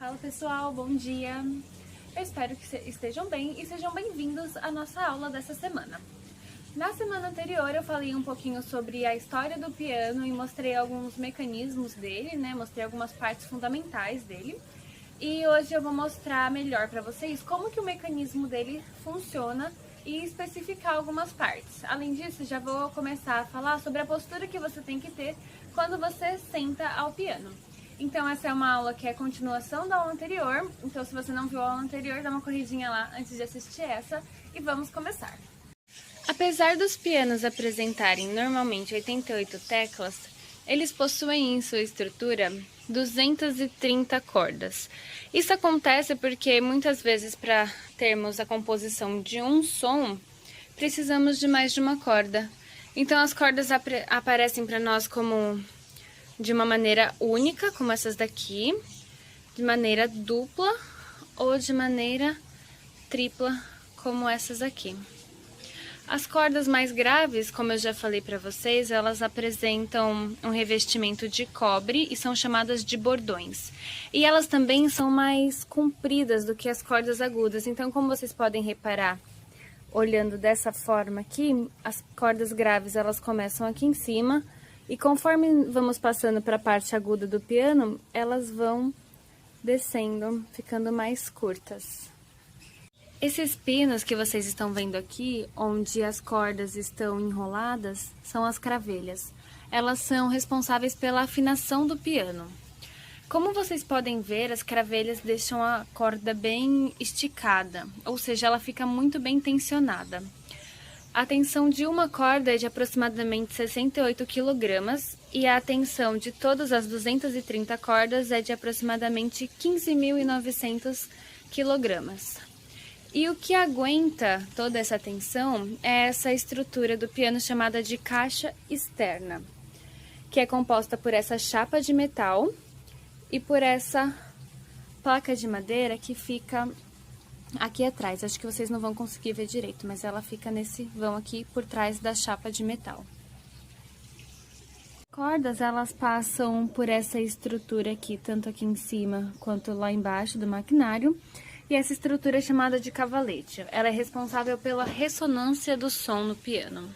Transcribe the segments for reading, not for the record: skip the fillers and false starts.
Fala pessoal, bom dia! Eu espero que estejam bem e sejam bem-vindos à nossa aula dessa semana. Na semana anterior eu falei um pouquinho sobre a história do piano e mostrei alguns mecanismos dele, né? Mostrei algumas partes fundamentais dele. E hoje eu vou mostrar melhor para vocês como que o mecanismo dele funciona e especificar algumas partes. Além disso, já vou começar a falar sobre a postura que você tem que ter quando você senta ao piano. Então essa é uma aula que é continuação da aula anterior, então se você não viu a aula anterior, dá uma corridinha lá antes de assistir essa e vamos começar. Apesar dos pianos apresentarem normalmente 88 teclas, eles possuem em sua estrutura 230 cordas. Isso acontece porque muitas vezes para termos a composição de um som, precisamos de mais de uma corda. Então as cordas aparecem para nós como de uma maneira única, como essas daqui, de maneira dupla ou de maneira tripla, como essas aqui. As cordas mais graves, como eu já falei para vocês, elas apresentam um revestimento de cobre e são chamadas de bordões. E elas também são mais compridas do que as cordas agudas, então como vocês podem reparar, olhando dessa forma aqui, as cordas graves elas começam aqui em cima, e conforme vamos passando para a parte aguda do piano, elas vão descendo, ficando mais curtas. Esses pinos que vocês estão vendo aqui, onde as cordas estão enroladas, são as cravelhas. Elas são responsáveis pela afinação do piano. Como vocês podem ver, as cravelhas deixam a corda bem esticada, ou seja, ela fica muito bem tensionada. A tensão de uma corda é de aproximadamente 68 kg e a tensão de todas as 230 cordas é de aproximadamente 15.900 kg. E o que aguenta toda essa tensão é essa estrutura do piano chamada de caixa externa, que é composta por essa chapa de metal e por essa placa de madeira que fica aqui atrás. Acho que vocês não vão conseguir ver direito, mas ela fica nesse vão aqui por trás da chapa de metal. As cordas, elas passam por essa estrutura aqui, tanto aqui em cima quanto lá embaixo do maquinário. E essa estrutura é chamada de cavalete. Ela é responsável pela ressonância do som no piano.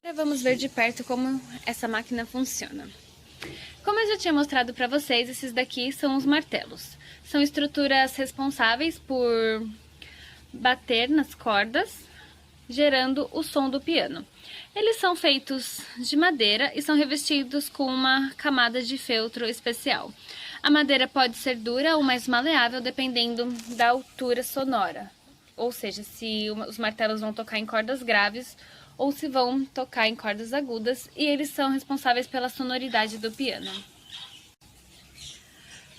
Agora vamos ver de perto como essa máquina funciona. Como eu já tinha mostrado para vocês, esses daqui são os martelos. São estruturas responsáveis por bater nas cordas, gerando o som do piano. Eles são feitos de madeira e são revestidos com uma camada de feltro especial. A madeira pode ser dura ou mais maleável, dependendo da altura sonora. Ou seja, se os martelos vão tocar em cordas graves ou se vão tocar em cordas agudas, e eles são responsáveis pela sonoridade do piano.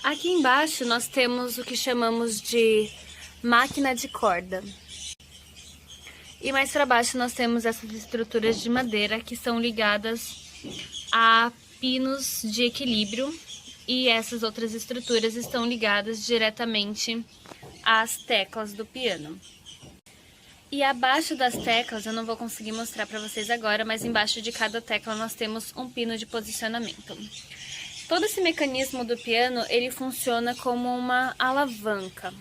Aqui embaixo nós temos o que chamamos de máquina de corda. E mais para baixo nós temos essas estruturas de madeira que são ligadas a pinos de equilíbrio, e essas outras estruturas estão ligadas diretamente às teclas do piano. E abaixo das teclas, eu não vou conseguir mostrar para vocês agora, mas embaixo de cada tecla nós temos um pino de posicionamento. Todo esse mecanismo do piano, ele funciona como uma alavanca.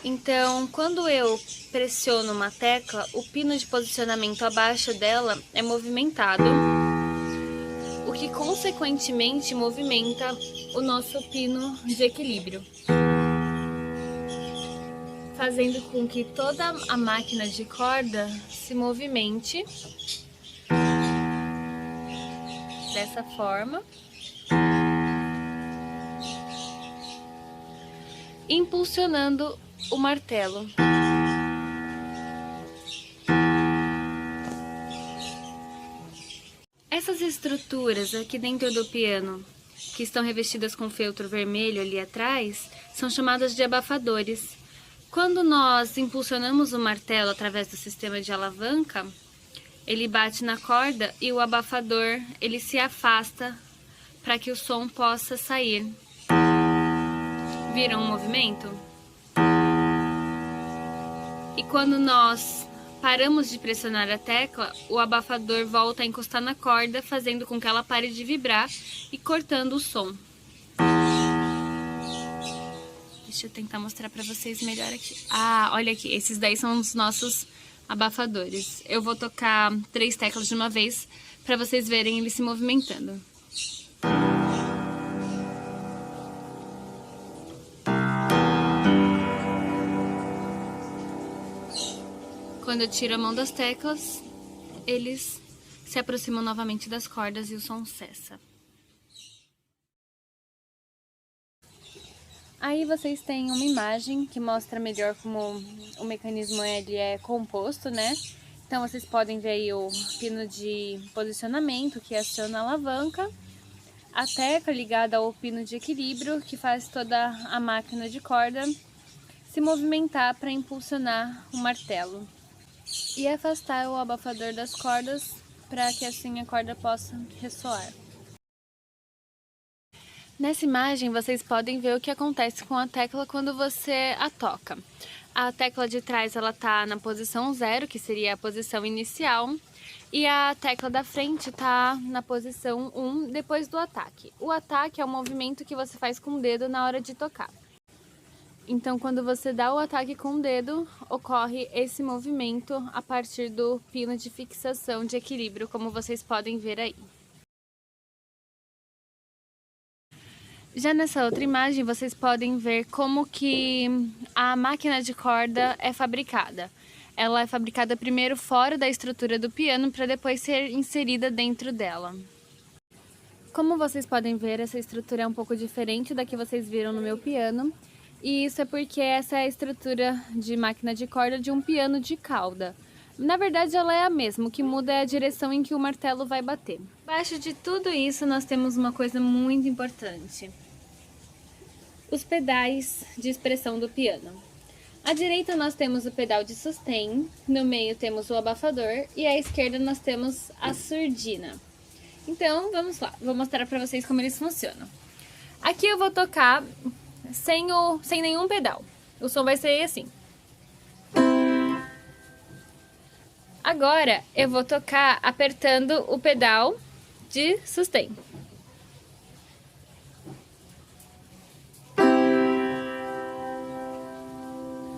Então, quando eu pressiono uma tecla, o pino de posicionamento abaixo dela é movimentado, o que consequentemente movimenta o nosso pino de equilíbrio, fazendo com que toda a máquina de corda se movimente dessa forma, impulsionando o martelo. Essas estruturas aqui dentro do piano, que estão revestidas com feltro vermelho ali atrás, são chamadas de abafadores. Quando nós impulsionamos o martelo através do sistema de alavanca, ele bate na corda e o abafador ele se afasta para que o som possa sair. Viram o movimento? E quando nós paramos de pressionar a tecla, o abafador volta a encostar na corda, fazendo com que ela pare de vibrar e cortando o som. Deixa eu tentar mostrar pra vocês melhor aqui. Ah, olha aqui, esses daí são os nossos abafadores. Eu vou tocar 3 teclas de uma vez pra vocês verem ele se movimentando. Quando eu tiro a mão das teclas, eles se aproximam novamente das cordas e o som cessa. Aí vocês têm uma imagem que mostra melhor como o mecanismo ele é composto, né? Então vocês podem ver aí o pino de posicionamento que aciona a alavanca, a tecla ligada ao pino de equilíbrio que faz toda a máquina de corda se movimentar para impulsionar o martelo e afastar o abafador das cordas para que assim a corda possa ressoar. Nessa imagem vocês podem ver o que acontece com a tecla quando você a toca. A tecla de trás ela tá na posição 0, que seria a posição inicial, e a tecla da frente tá na posição 1 depois do ataque. O ataque é o movimento que você faz com o dedo na hora de tocar. Então, quando você dá o ataque com o dedo, ocorre esse movimento a partir do pino de fixação de equilíbrio, como vocês podem ver aí. Já nessa outra imagem, vocês podem ver como que a máquina de corda é fabricada. Ela é fabricada primeiro fora da estrutura do piano para depois ser inserida dentro dela. Como vocês podem ver, essa estrutura é um pouco diferente da que vocês viram no meu piano. E isso é porque essa é a estrutura de máquina de corda de um piano de cauda. Na verdade, ela é a mesma, o que muda é a direção em que o martelo vai bater. Abaixo de tudo isso, nós temos uma coisa muito importante: os pedais de expressão do piano. À direita nós temos o pedal de sustain, no meio temos o abafador e à esquerda nós temos a surdina. Então, vamos lá, vou mostrar para vocês como eles funcionam. Aqui eu vou tocar sem nenhum pedal, o som vai ser assim. Agora eu vou tocar apertando o pedal de sustain.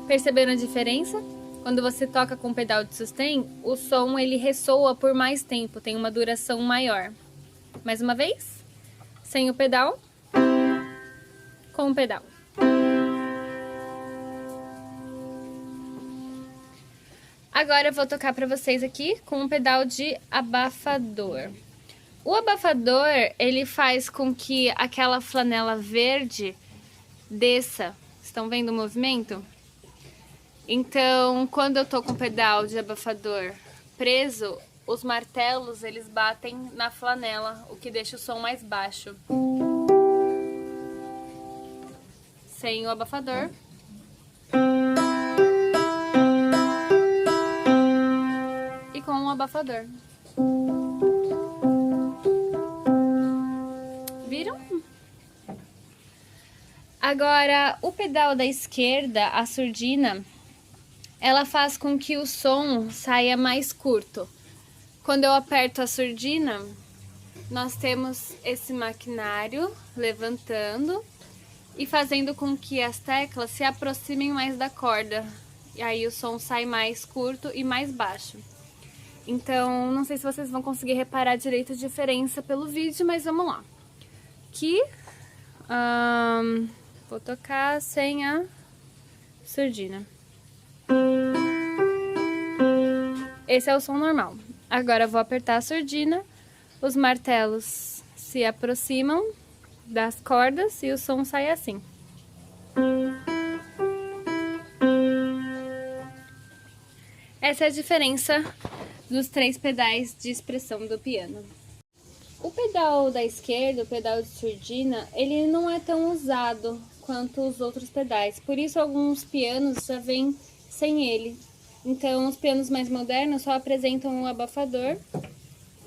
Perceberam a diferença? Quando você toca com o pedal de sustain, o som ele ressoa por mais tempo, tem uma duração maior. Mais uma vez, sem o pedal, com o pedal. Agora eu vou tocar para vocês aqui com um pedal de abafador. O abafador, ele faz com que aquela flanela verde desça. Estão vendo o movimento? Então, quando eu tô com o pedal de abafador preso, os martelos, eles batem na flanela, o que deixa o som mais baixo. Sem o abafador. E com o abafador. Viram? Agora, o pedal da esquerda, a surdina, ela faz com que o som saia mais curto. Quando eu aperto a surdina, nós temos esse maquinário levantando e fazendo com que as teclas se aproximem mais da corda. E aí o som sai mais curto e mais baixo. Então, não sei se vocês vão conseguir reparar direito a diferença pelo vídeo, mas vamos lá. Aqui, vou tocar sem a surdina. Esse é o som normal. Agora eu vou apertar a surdina, os martelos se aproximam das cordas e o som sai assim. Essa é a diferença dos 3 pedais de expressão do piano. O pedal da esquerda, o pedal de surdina, ele não é tão usado quanto os outros pedais, por isso alguns pianos já vêm sem ele. Então, os pianos mais modernos só apresentam o abafador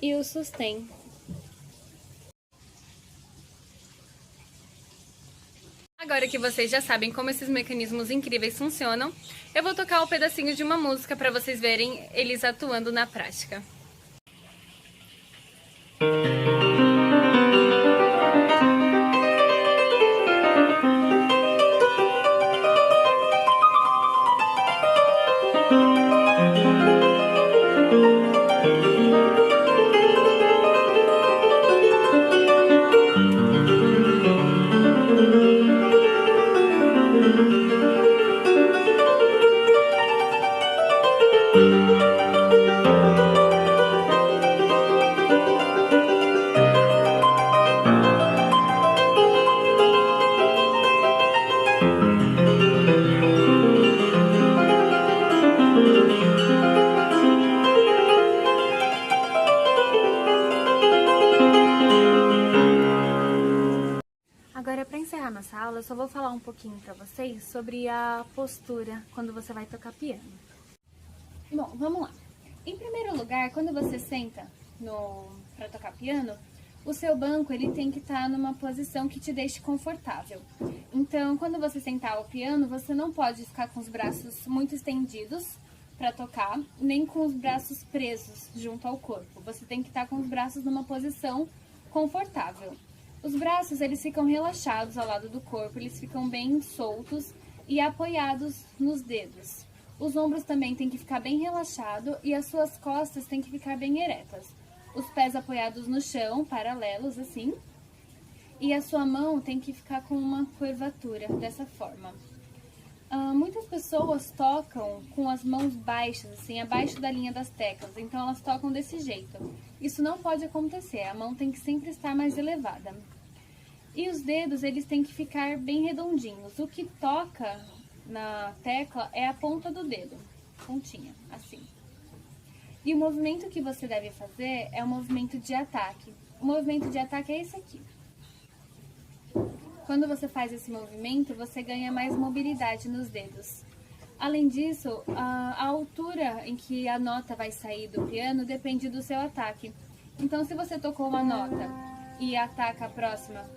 e o sustain. Agora que vocês já sabem como esses mecanismos incríveis funcionam, eu vou tocar um pedacinho de uma música para vocês verem eles atuando na prática. vou falar um pouquinho pra vocês sobre a postura quando você vai tocar piano. Bom, vamos lá. Em primeiro lugar, quando você senta para tocar piano, o seu banco ele tem que estar numa posição que te deixe confortável. Então, quando você sentar ao piano, você não pode ficar com os braços muito estendidos para tocar, nem com os braços presos junto ao corpo. Você tem que estar com os braços numa posição confortável. Os braços eles ficam relaxados ao lado do corpo, eles ficam bem soltos e apoiados nos dedos. Os ombros também têm que ficar bem relaxados e as suas costas têm que ficar bem eretas. Os pés apoiados no chão, paralelos assim. E a sua mão tem que ficar com uma curvatura, dessa forma. Muitas pessoas tocam com as mãos baixas, assim, abaixo da linha das teclas. Então elas tocam desse jeito. Isso não pode acontecer, a mão tem que sempre estar mais elevada. E os dedos, eles têm que ficar bem redondinhos. O que toca na tecla é a ponta do dedo, pontinha, assim. E o movimento que você deve fazer é o movimento de ataque. O movimento de ataque é esse aqui. Quando você faz esse movimento, você ganha mais mobilidade nos dedos. Além disso, a altura em que a nota vai sair do piano depende do seu ataque. Então, se você tocou uma nota e ataca a próxima,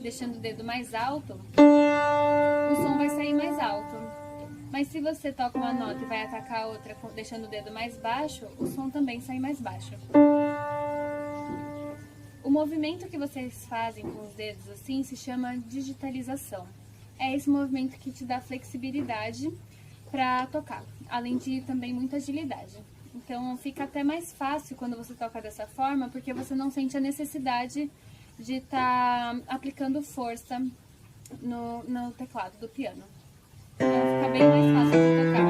deixando o dedo mais alto, o som vai sair mais alto. Mas se você toca uma nota e vai atacar a outra deixando o dedo mais baixo, o som também sai mais baixo. O movimento que vocês fazem com os dedos assim se chama digitalização. É esse movimento que te dá flexibilidade para tocar, além de também muita agilidade. Então fica até mais fácil quando você toca dessa forma, porque você não sente a necessidade de estar aplicando força no teclado do piano. Então fica bem mais fácil de tocar.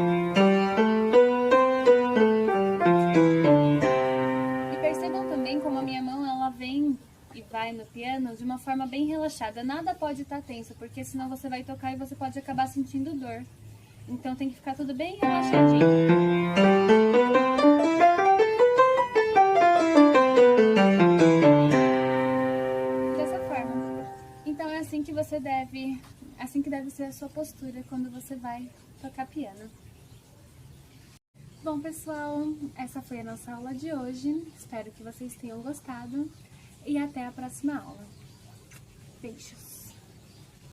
E percebam também como a minha mão ela vem e vai no piano de uma forma bem relaxada. Nada pode estar tenso, porque senão você vai tocar e você pode acabar sentindo dor. Então tem que ficar tudo bem relaxadinho. Dessa forma. Então é assim que deve ser a sua postura quando você vai tocar piano. Bom, pessoal, essa foi a nossa aula de hoje. Espero que vocês tenham gostado e até a próxima aula. Beijos!